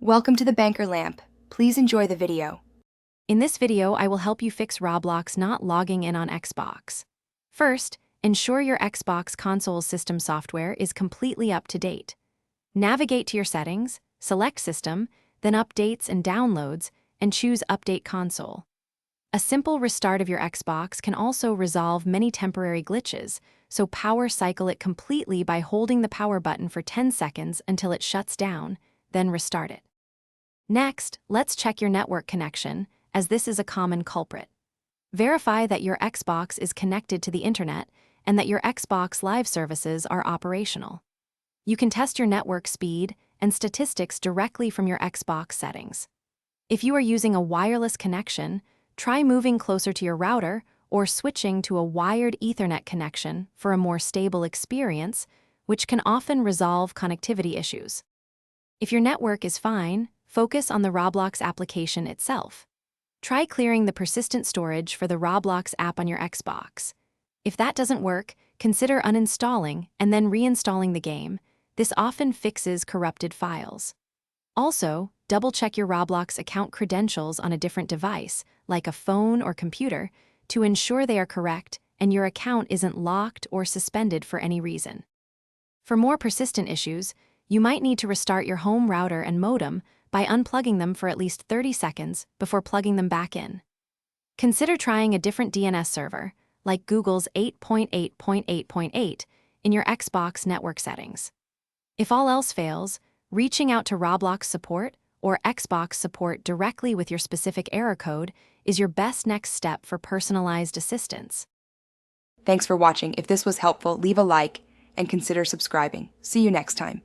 Welcome to the Banker Lamp. Please enjoy the video. In this video, I will help you fix Roblox not logging in on Xbox. First, ensure your Xbox console system software is completely up to date. Navigate to your settings, select System, then Updates and Downloads, and choose Update Console. A simple restart of your Xbox can also resolve many temporary glitches, so power cycle it completely by holding the power button for 10 seconds until it shuts down, then restart it. Next, let's check your network connection, as this is a common culprit. Verify that your Xbox is connected to the internet and that your Xbox Live services are operational. You can test your network speed and statistics directly from your Xbox settings. If you are using a wireless connection, try moving closer to your router or switching to a wired Ethernet connection for a more stable experience, which can often resolve connectivity issues. If your network is fine, focus on the Roblox application itself. Try clearing the persistent storage for the Roblox app on your Xbox. If that doesn't work, consider uninstalling and then reinstalling the game. This often fixes corrupted files. Also, double-check your Roblox account credentials on a different device, like a phone or computer, to ensure they are correct and your account isn't locked or suspended for any reason. For more persistent issues, you might need to restart your home router and modem by unplugging them for at least 30 seconds before plugging them back in. Consider trying a different DNS server, like Google's 8.8.8.8, in your Xbox network settings. If all else fails, reaching out to Roblox support or Xbox support directly with your specific error code is your best next step for personalized assistance. Thanks for watching. If this was helpful, leave a like and consider subscribing. See you next time.